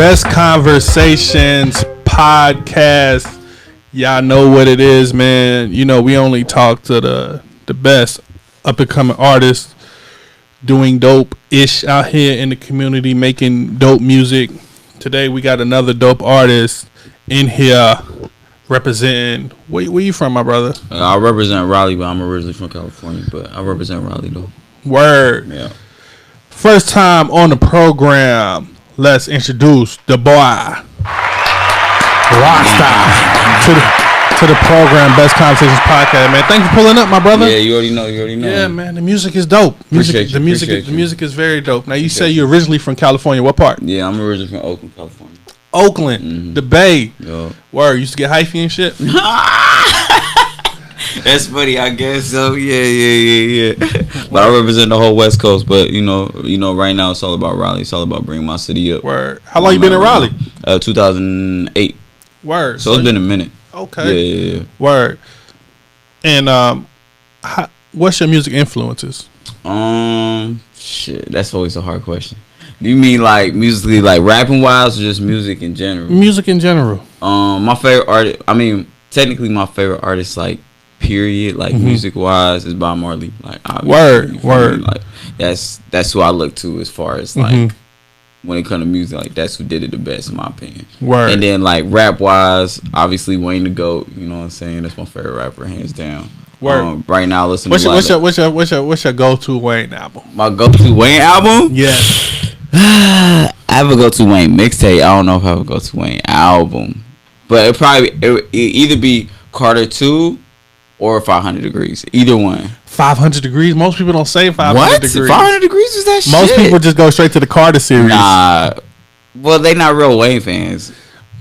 Best Conversations podcast. Y'all know what it is, man. You know, we only talk to the best up and coming artists doing dope-ish out here in the community, making dope music. Today we got another dope artist in here representing. Where you from, my brother? I represent Raleigh, but I'm originally from California. But I represent Raleigh, though. Word. Yeah. First time on the program. Let's introduce the boy, RASTAA, to the program, Best Conversations podcast, man. Thanks for pulling up, my brother. Yeah, you already know. Yeah, man, the music is dope. The music is very dope. Now, you say you're originally from California. What part? Yeah, I'm originally from Oakland, California. Oakland, the Bay. Yo. Word, used to get hyphy and shit. That's funny, I guess so. Yeah. But I represent the whole West Coast. But you know, right now it's all about Raleigh. It's all about bringing my city up. Word. How long you been in Raleigh? 2008. Word. So it's been a minute. Okay. Yeah. Word. And what's your music influences? Shit, that's always a hard question. Do you mean like musically, like rapping wise, or just music in general? Music in general. My favorite artist. I mean, technically, my favorite artist, like period, like music wise, is Bob Marley. Like, word. Like that's who I look to as far as like when it comes to music. Like that's who did it the best, in my opinion. Word. And then like rap wise, obviously Wayne the GOAT. You know what I'm saying? That's my favorite rapper, hands down. Word. Right now, listen. What's your go-to Wayne album? My go-to Wayne album? Yes. I have a go-to Wayne mixtape. I don't know if I have a go-to Wayne album, but it either be Carter 2 or 500 Degrees. Either one. 500 Degrees? Most people don't say 500 Degrees. 500 Degrees is that shit? Most people just go straight to the Carter series. Nah. Well, they not real Wayne fans.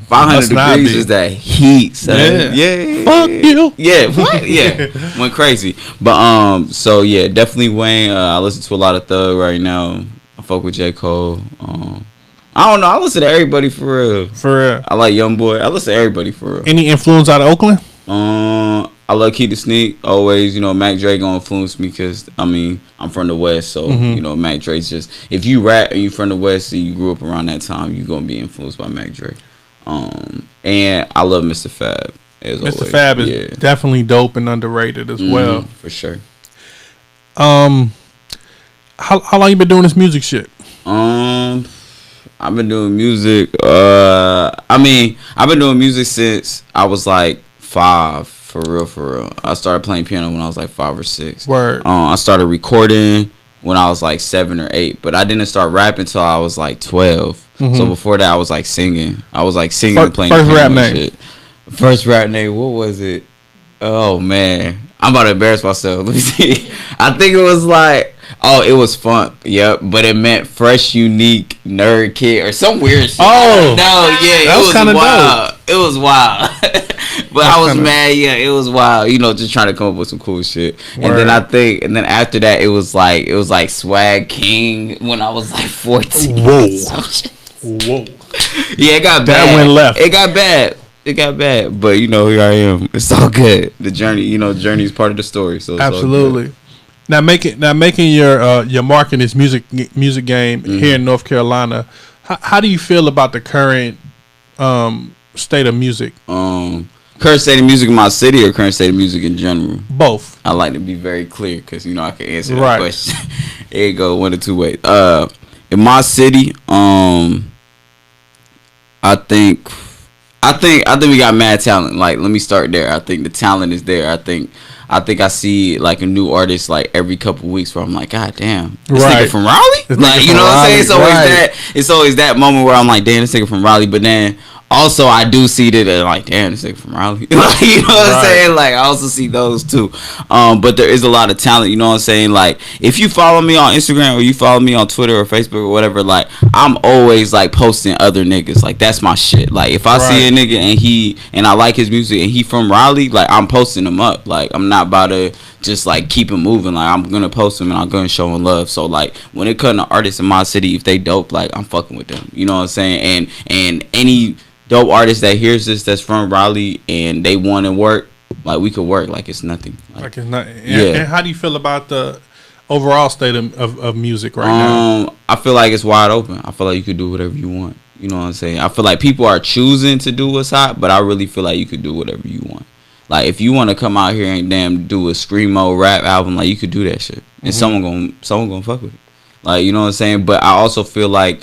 500 Degrees is that heat, son. Yeah. Fuck you. Yeah. What? Yeah. Went crazy. But so yeah, definitely Wayne. I listen to a lot of Thug right now. I fuck with J. Cole. I don't know. I listen to everybody for real. For real. I like Youngboy. I listen to everybody for real. Any influence out of Oakland? I love Keep the Sneak. Always, you know, Mac Dre gonna influence me because, I mean, I'm from the West. So, you know, Mac Dre's just, if you rap and you from the West and you grew up around that time, you gonna be influenced by Mac Dre. And I love Mr. Fab. Mr. Fab is definitely dope and underrated as well. For sure. How long you been doing this music shit? I've been doing music. I've been doing music since I was like 5. For real. I started playing piano when I was like 5 or 6. Word. I started recording when I was like 7 or 8, but I didn't start rapping until I was like 12. So before that, I was like singing. I was like singing and playing first piano rap and name. shit. First rap name. What was it? Oh man, I'm about to embarrass myself. Let me see. I think it was like. Oh, it was Funk. Yep, but it meant fresh, unique, nerd kid or some weird shit. Oh, no, yeah, that was kind of wild. dope. It was wild, but I was mad. Yeah, it was wild. You know, just trying to come up with some cool shit. Word. And then after that, it was like Swag King when I was like 14. Whoa. Yeah, it got bad. That went left. It got bad, but you know, here I am. It's all good. The journey, journey is part of the story. So it's absolutely. Now making your mark in this music game here in North Carolina. How do you feel about the current state of music? Current state of music in my city or current state of music in general? Both. I like to be very clear because I can answer that right. question. There you go, one or two ways. In my city, I think we got mad talent. Like, let me start there. I think the talent is there. I think I see like a new artist like every couple weeks where I'm like, God damn, this nigga from Raleigh? Like, you know what I'm saying? It's always it's always that moment where I'm like, damn, this nigga from Raleigh. But then also I do see that like, damn, this nigga from Raleigh. Like, you know what I'm saying? Like, I also see those too. But there is a lot of talent, you know what I'm saying? Like, if you follow me on Instagram or you follow me on Twitter or Facebook or whatever, like, I'm always like posting other niggas. Like, that's my shit. Like, if I see a nigga and I like his music and he from Raleigh, like, I'm posting him up. Like, I'm not about to just like keep him moving. Like, I'm gonna post him and I'm gonna show him love. So like, when it comes to artists in my city, if they dope, like, I'm fucking with them. You know what I'm saying? And any dope artist that hears this that's from Raleigh and they want to work, like, we could work like it's nothing. Like it's not. And how do you feel about the overall state of music right now? I feel like it's wide open. I feel like you could do whatever you want. You know what I'm saying? I feel like people are choosing to do what's hot, but I really feel like you could do whatever you want. Like if you want to come out here and damn do a screamo rap album, like you could do that shit, and someone gonna fuck with it. Like, you know what I'm saying? But I also feel like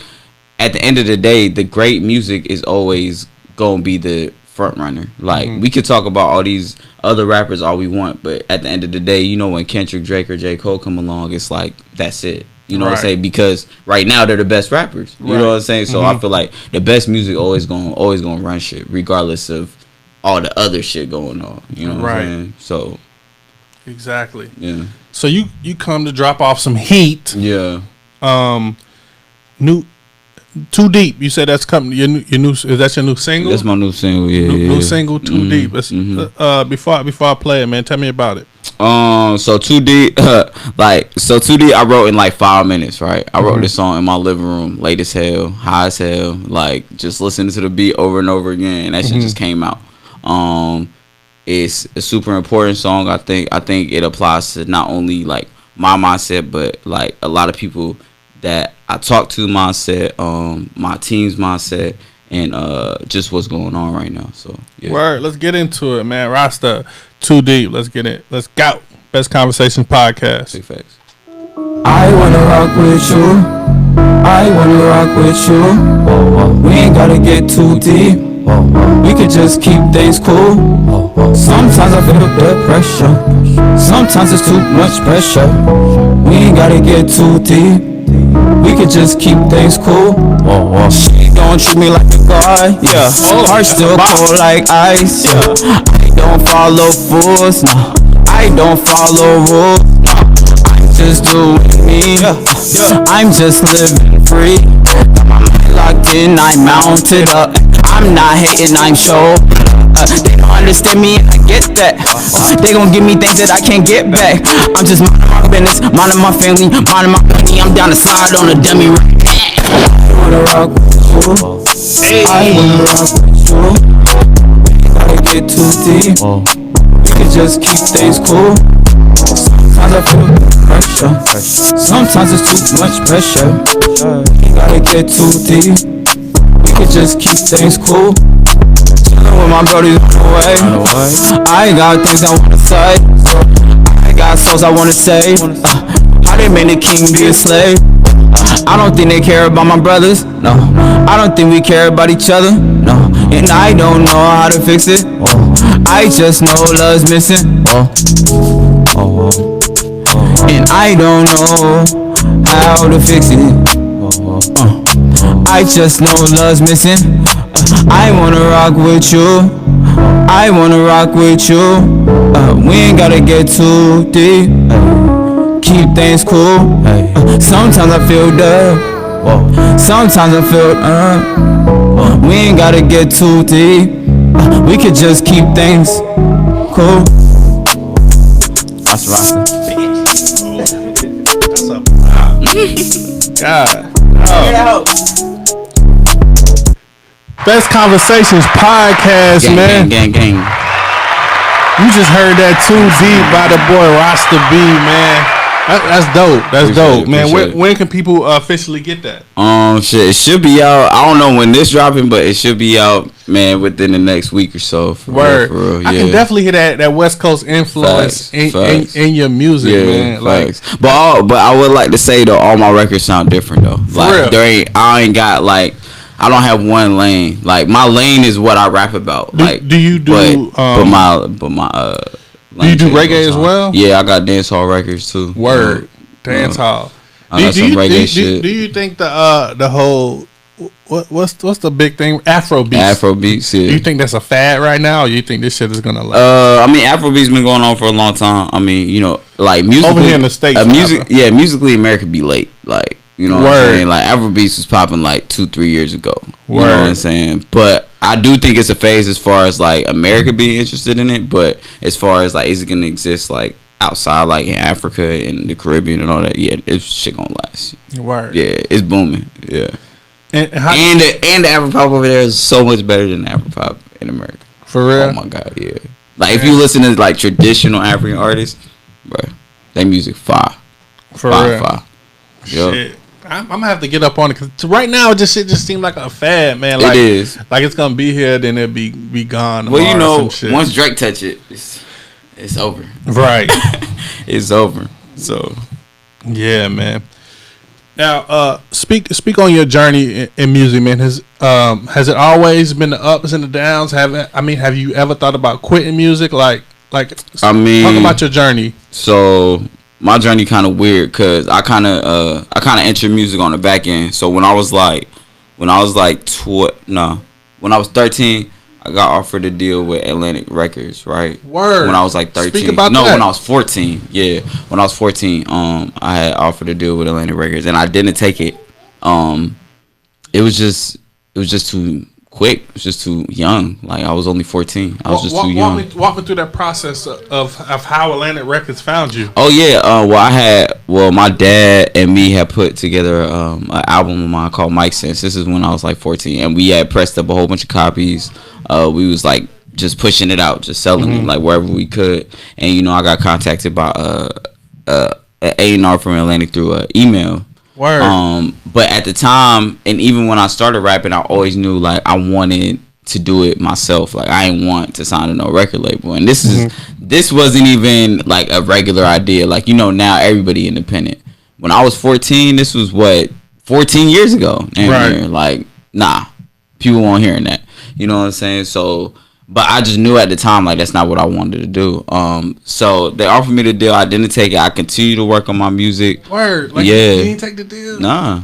at the end of the day, the great music is always gonna be the front runner. Like we could talk about all these other rappers all we want, but at the end of the day, you know, when Kendrick, Drake, or J. Cole come along, it's like that's it. You know what I'm saying? Because right now they're the best rappers. You know what I'm saying? So I feel like the best music always gonna run shit, regardless of all the other shit going on. You know what I'm saying? So exactly. Yeah. So you come to drop off some heat. Yeah. New Too Deep. You said that's coming. Your new is that your new single? That's my new single. Yeah. New single Too Deep. Before I play it, man, tell me about it. So Too Deep, Too Deep, I wrote in like 5 minutes, right? I wrote this song in my living room, late as hell, high as hell, like just listening to the beat over and over again. And that shit just came out. It's a super important song. I think it applies to not only like my mindset, but like a lot of people that I talk to mindset, my team's mindset, and just what's going on right now. So yeah. Word, let's get into it, man. RASTAA, Too Deep. Let's get it. Let's go. Best Conversations podcast. Big facts. I wanna rock with you. I wanna rock with you. We ain't gotta get too deep. We could just keep things cool. Sometimes I feel the pressure. Sometimes it's too much pressure. We ain't gotta get too deep. We could just keep things cool. She don't treat me like a guy. Yeah, heart still cold like ice. Yeah, I don't follow fools. No, I don't follow rules. No, I'm just doing me. I'm just living free. Got my mind locked in, I'm mounted up. I'm not hating, I'm sure. They don't understand me and I get that. They gon' give me things that I can't get back. I'm just minding my business, minding my family, minding my money. I'm down to slide on a dummy. I wanna rock with you. I wanna rock with you. We gotta get too deep. We can just keep things cool. Sometimes I feel pressure. Sometimes it's too much pressure. We gotta get too deep. We can just keep things cool. With my brodies on the way. I got things I wanna say. I got souls I wanna save. How they made the king be a slave? I don't think they care about my brothers. No, I don't think we care about each other. No, and I don't know how to fix it. I just know love's missing. And I don't know how to fix it. I just know love's missing. I wanna rock with you. I wanna rock with you. We ain't gotta get too deep. Keep things cool. Sometimes I feel down. Sometimes I feel we ain't gotta get too deep. We could just keep things cool. That's right. God. Oh. Best Conversations podcast, gang, man. Gang. You just heard that Too Deep by the boy RASTAA B, man. That's dope. That's dope, man. When can people officially get that? Shit, it should be out. I don't know when this dropping, but it should be out, man, within the next week or so. Word. For real, yeah. I can definitely hear that West Coast influence in your music, man. Like, but I would like to say though, all my records sound different though. Like I don't have one lane. Like my lane is what I rap about. Do you do reggae as well? Yeah, I got dancehall records too. Word. Dancehall. I got some reggae shit. Do you think the whole what's the big thing? Afrobeats. Yeah. Do you think that's a fad right now, or you think this shit is gonna last? I mean, Afrobeats been going on for a long time. I mean, you know, like musically over here in the States, musically America be late. Like, you know what I'm saying? Like Afrobeats was popping like 2-3 years ago. You know what I'm saying? But I do think it's a phase as far as like America being interested in it. But as far as like, is it gonna exist like outside, like in Africa and the Caribbean and all that? Yeah, it's shit gonna last. Word. Yeah, it's booming. Yeah. And the Afropop over there is so much better than the Afropop in America. For real? Oh my god, yeah. Like if you listen to like traditional African artists, bro, that music fire. For real. Fire. Shit. I'm gonna have to get up on it because right now it just seemed like a fad, man. Like, it is like it's gonna be here, then it'll be gone. Well, you know, once Drake touch it, it's over. Right, it's over. So, yeah, man. Now, speak on your journey in music, man. Has it always been the ups and the downs? Have you ever thought about quitting music? Like, talk about your journey. So my journey kind of weird because I kind of entered music on the back end. So when I was 13, I got offered a deal with Atlantic Records, right? Word. When I was like 13. Speak about that. When I was 14. Yeah. When I was 14, I had offered a deal with Atlantic Records and I didn't take it. It was just too quick. It was just too young. Like I was only 14. I was just too young. Walk me through that process of how Atlantic Records found you. Oh yeah. My dad and me had put together an album of mine called Mike Sense. This is when I was like 14, and we had pressed up a whole bunch of copies. We was like just pushing it out, just selling it like wherever we could. And you know, I got contacted by an A&R from Atlantic through email. Word. But at the time, and even when I started rapping, I always knew like I wanted to do it myself. Like I didn't want to sign to no record label. And this wasn't even like a regular idea. Like, you know, now everybody independent. When I was 14, this was 14 years ago. Right. Like, nah, people weren't hearing that. You know what I'm saying? So, but I just knew at the time like that's not what I wanted to do. So they offered me the deal. I didn't take it. I continued to work on my music. Word. Like, yeah. You didn't take the deal? Nah.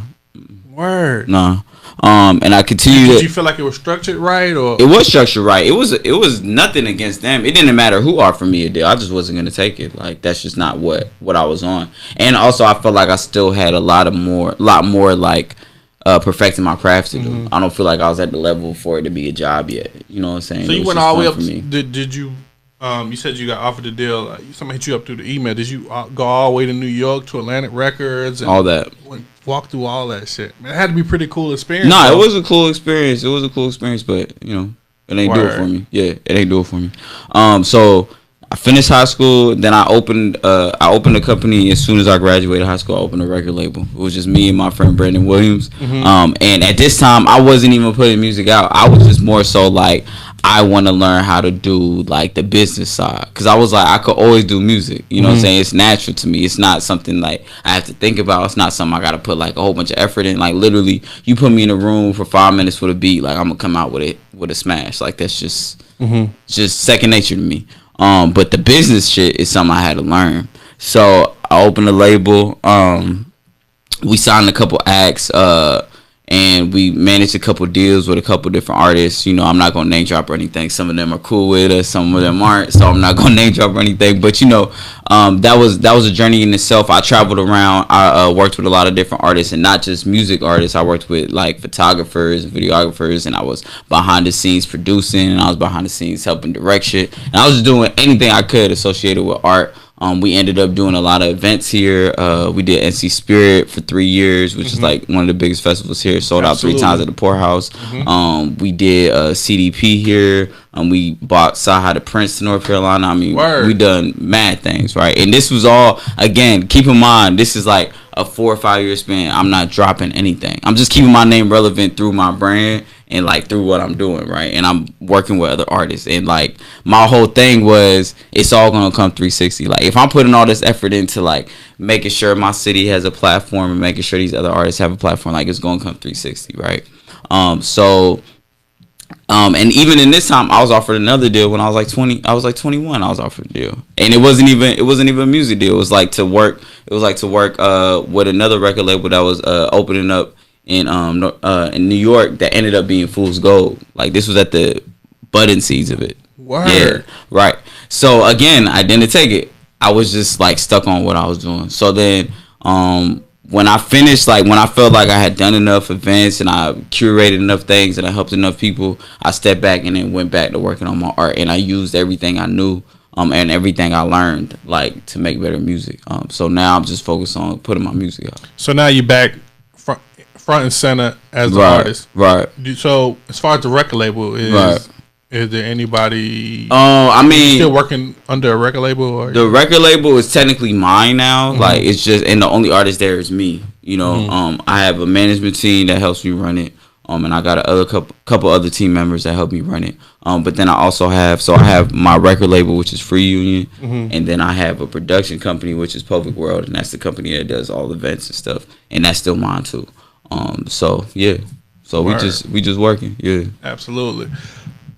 Word. Nah. And I continued. Did you feel like it was structured right, or it was structured right? It was nothing against them. It didn't matter who offered me a deal. I just wasn't gonna take it. Like that's just not what I was on. And also I felt like I still had a lot more like perfecting my craft to do. I don't feel like I was at the level for it to be a job yet. You know what I'm saying? So you went all the way up. Did you? You said you got offered the deal. Somebody hit you up through the email. Did you go all the way to New York to Atlantic Records? And all that. Walk through all that shit. Man, it had to be a pretty cool experience. Nah, it was a cool experience. But you know, it ain't do it for me. Yeah, it ain't do it for me. So I finished high school. Then I opened a company as soon as I graduated high school. I opened a record label. It was just me and my friend Brandon Williams. And at this time, I wasn't even putting music out. I was just more so like, I want to learn how to do like the business side, because I was like, I could always do music. You know what I'm saying? It's natural to me. It's not something like I have to think about. It's not something I got to put like a whole bunch of effort in. Like literally, you put me in a room for 5 minutes with a beat, like I'm gonna come out with a smash. Like that's just second nature to me. But the business shit is something I had to learn. So I opened a label. We signed a couple acts. And we managed a couple deals with a couple different artists. You know, I'm not gonna name drop or anything. Some of them are cool with us, some of them aren't. So I'm not gonna name drop or anything. But you know, that was a journey in itself. I traveled around. I worked with a lot of different artists, and not just music artists. I worked with like photographers and videographers, and I was behind the scenes producing, and I was behind the scenes helping direct shit. And I was doing anything I could associated with art. We ended up doing a lot of events here. We did NC Spirit for 3 years, which is like one of the biggest festivals here. Sold out 3 times at the Poorhouse. We did CDP here. We bought Saha to Princeton, North Carolina. I mean, we done mad things, right? And this was all, again, keep in mind, this is like a 4 or 5 year span. I'm not dropping anything. I'm just keeping my name relevant through my brand and like through what I'm doing, right? And I'm working with other artists, and like my whole thing was it's all gonna come 360. Like if I'm putting all this effort into like making sure my city has a platform and making sure these other artists have a platform, like it's gonna come 360, right? And even in this time, I was offered another deal when I was like 20. I was like 21. I was offered a deal, and it wasn't even a music deal. It was like to work with another record label that was opening up in New York that ended up being Fool's Gold. Like this was at the budding seeds of it. Word. Yeah, right. So again, I didn't take it. I was just like stuck on what I was doing. So then, when I finished, like when I felt like I had done enough events and I curated enough things and I helped enough people, I stepped back and then went back to working on my art, and I used everything I knew and everything I learned like to make better music. So now I'm just focused on putting my music out. So now you're back front and center as an artist, right? So as far as the record label is there anybody? I mean, still working under a record label? Or? The record label is technically mine now. Like it's just, and the only artist there is me. You know, I have a management team that helps me run it. And I got a couple other team members that help me run it. But then I also have my record label, which is Free Union, and then I have a production company, which is Public World, and that's the company that does all the events and stuff, and that's still mine too. So yeah, so we just working, yeah. Absolutely.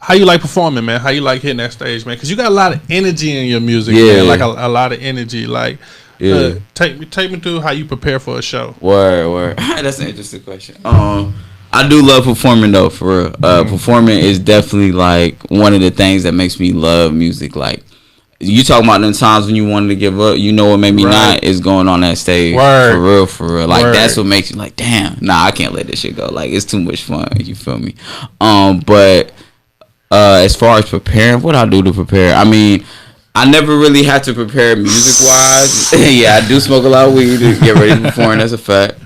How you like performing, man? How you like hitting that stage, man? Because you got a lot of energy in your music, man. Like a lot of energy, like. Yeah. Take me through how you prepare for a show. Word. That's an interesting question. I do love performing though, for real. Performing is definitely like one of the things that makes me love music. Like you talking about them times when you wanted to give up, you know what made me not is going on that stage. Word. For real. Like that's what makes you like, damn, nah, I can't let this shit go. Like it's too much fun. You feel me? But as far as preparing, what I do to prepare, I mean, I never really had to prepare music wise. Yeah, I do smoke a lot of weed to get ready to perform. That's a fact.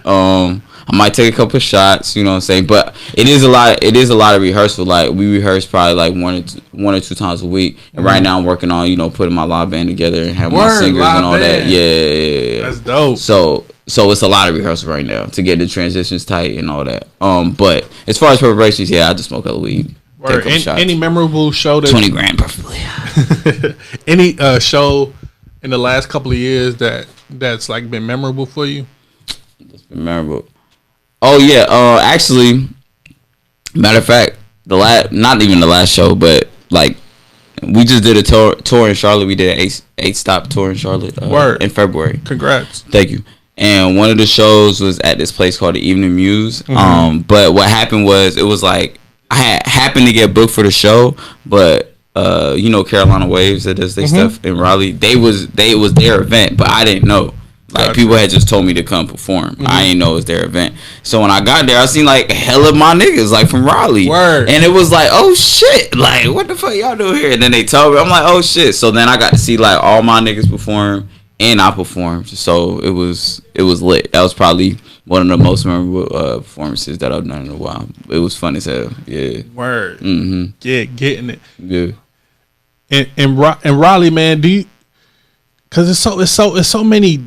I might take a couple of shots, you know what I'm saying? But it is a lot of rehearsal. Like we rehearse probably like one or two times a week. And right now I'm working on, you know, putting my live band together and having my singers and all that. Yeah. That's dope. So it's a lot of rehearsal right now to get the transitions tight and all that. But as far as preparations, yeah, I just smoke a little weed. Any memorable show that 20 grand preferably. Any show in the last couple of years that's like been memorable for you? It's been memorable. Oh yeah, actually, matter of fact, not even the last show, but like we just did a tour in Charlotte. We did an 8-stop tour in Charlotte in February. Congrats. Thank you. And one of the shows was at this place called the Evening Muse. But what happened was, it was like I happened to get booked for the show, but you know Carolina Waves that does their stuff in Raleigh. It was their event, but I didn't know. Like people had just told me to come perform. I didn't know it was their event. So when I got there, I seen like a hell of my niggas like from Raleigh. And it was like, oh shit, like what the fuck y'all do here? And then they told me, I'm like, oh shit. So then I got to see like all my niggas perform, and I performed. So it was lit. That was probably one of the most memorable performances that I've done in a while. It was fun as hell. Yeah. Word. Yeah, getting it. Yeah. And Raleigh, man, because it's so many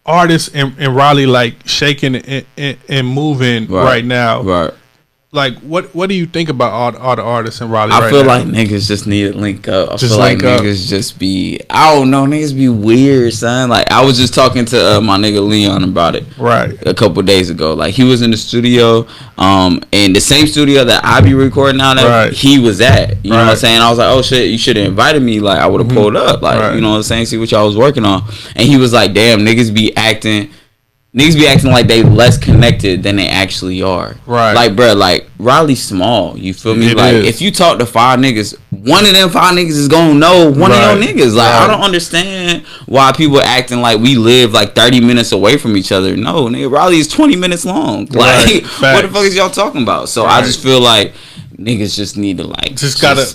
artists in Raleigh like shaking and moving right now. Right. Like what do you think about all the artists in Raleigh? I feel like niggas just need to link up. I feel like niggas just be, I don't know, niggas be weird, son. Like I was just talking to my nigga Leon about it a couple days ago. Like he was in the studio, in the same studio that I be recording out at. He was at. You know what I'm saying? I was like, oh shit, you should have invited me. Like I would have pulled up. Like you know what I'm saying? See what y'all was working on. And he was like, damn, niggas be acting like they less connected than they actually are. Right. Like, bro, like, Raleigh's small. You feel me? Like, if you talk to 5 niggas, one of them 5 niggas is gonna know one of your niggas. Like, I don't understand why people acting like we live, like, 30 minutes away from each other. No, nigga, Raleigh is 20 minutes long. Like, what the fuck is y'all talking about? So, I just feel like niggas just need to, like... Just gotta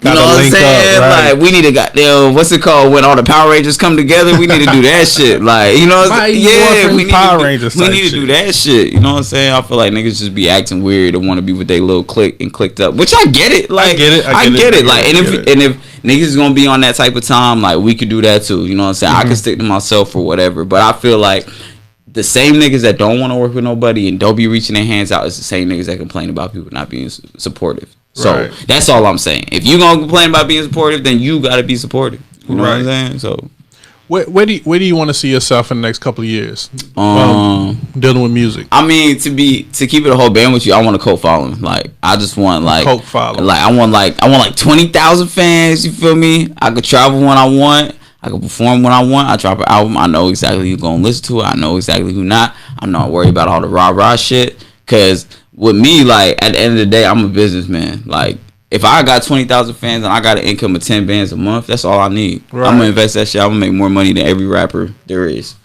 you know what I'm saying? Like, we need to goddamn, what's it called when all the Power Rangers come together? We need to do that shit. Like, you know what I'm saying? Yeah, we need to do that shit. You know what I'm saying? I feel like niggas just be acting weird and want to be with their little clique and clicked up, which I get it. Like, I get it. Like, and if niggas is gonna be on that type of time, like, we could do that too. You know what I'm saying? I can stick to myself or whatever. But I feel like the same niggas that don't want to work with nobody and don't be reaching their hands out is the same niggas that complain about people not being supportive. So that's all I'm saying. If you gonna complain about being supportive, then you gotta be supportive. You know what I'm saying? So, where do you want to see yourself in the next couple of years? Dealing with music. I mean, to keep it a whole band with you, I want a cult following. Like, I just want like cult following. Like, I want 20,000 fans. You feel me? I could travel when I want. I can perform when I want. I drop an album. I know exactly who's gonna listen to it. I know exactly who not. I'm not worried about all the rah shit. Cause with me, like, at the end of the day, I'm a businessman. Like, if I got 20,000 fans and I got an income of 10 bands a month, that's all I need. I'm gonna invest that shit. I'm gonna make more money than every rapper there is.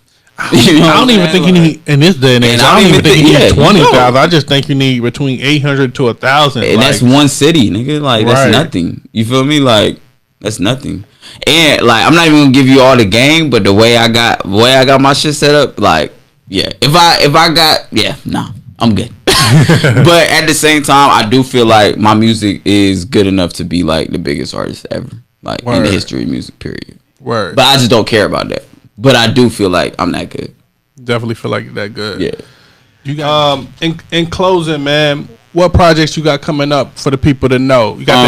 You know I don't even think you need, in this day and age, I don't even think you need 20,000. I just think you need between 800 to 1,000. And that's one city, nigga. Like, that's nothing. You feel me? Like, that's nothing. And, like, I'm not even gonna give you all the game, but the way I got my shit set up, like, yeah. If I got, I'm good. But at the same time, I do feel like my music is good enough to be like the biggest artist ever, like in the history of music, period. But I just don't care about that. But I do feel like I'm that good. Definitely feel like that good. Yeah. You got in closing, man. What projects you got coming up for the people to know? You got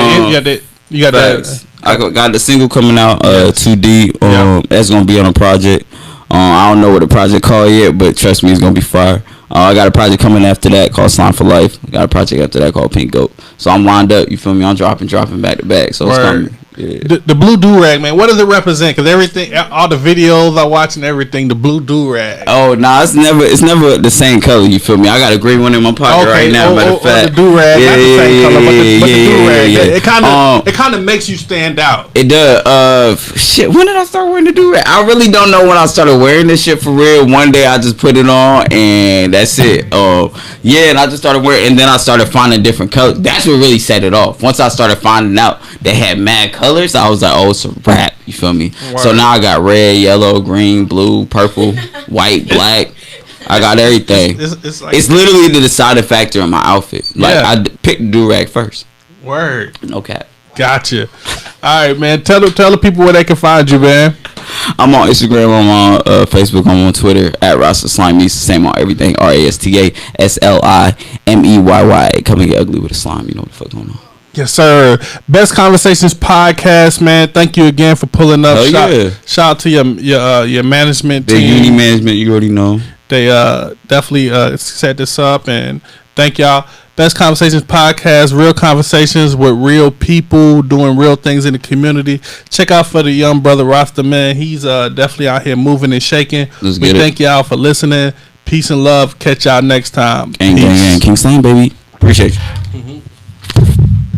I got the single coming out, 2D. That's gonna be on a project. I don't know what the project called yet, but trust me, it's gonna be fire. I got a project coming after that called Slime for Life. I got a project after that called Pink Goat. So I'm lined up. You feel me? I'm dropping back to back. So it's coming. Yeah. The blue do-rag, man, what does it represent? Because everything, all the videos I watch and everything, the blue do-rag. Oh, nah, it's never the same color, you feel me? I got a green one in my pocket right now, matter of fact. The do-rag, not the same color, but the do-rag. It kind of makes you stand out. It does. Shit, when did I start wearing the do-rag? I really don't know when I started wearing this shit for real. One day I just put it on, and that's it. And I just started wearing, and then I started finding different colors. That's what really set it off. Once I started finding out they had mad colors, I was like, oh, it's a wrap. You feel me? Word. So now I got red, yellow, green, blue, purple, white, black. I got everything. It's literally the deciding factor in my outfit. Like, I picked the do-rag first. Word. No cap. Gotcha. All right, man. Tell the people where they can find you, man. I'm on Instagram, I'm on Facebook, I'm on Twitter at RASTAA Slime. It's the same on everything. RASTAA SLIMEYY. Come and get ugly with a slime. You know what the fuck going on. Yes, sir. Best Conversations podcast, man. Thank you again for pulling up. Shout out to your management team. The uni management, you already know. They definitely set this up, and thank y'all. Best Conversations podcast, real conversations with real people doing real things in the community. Check out for the young brother RASTAA, man. He's definitely out here moving and shaking. We thank y'all for listening. Peace and love. Catch y'all next time. Gang, King Slime, baby. Appreciate you.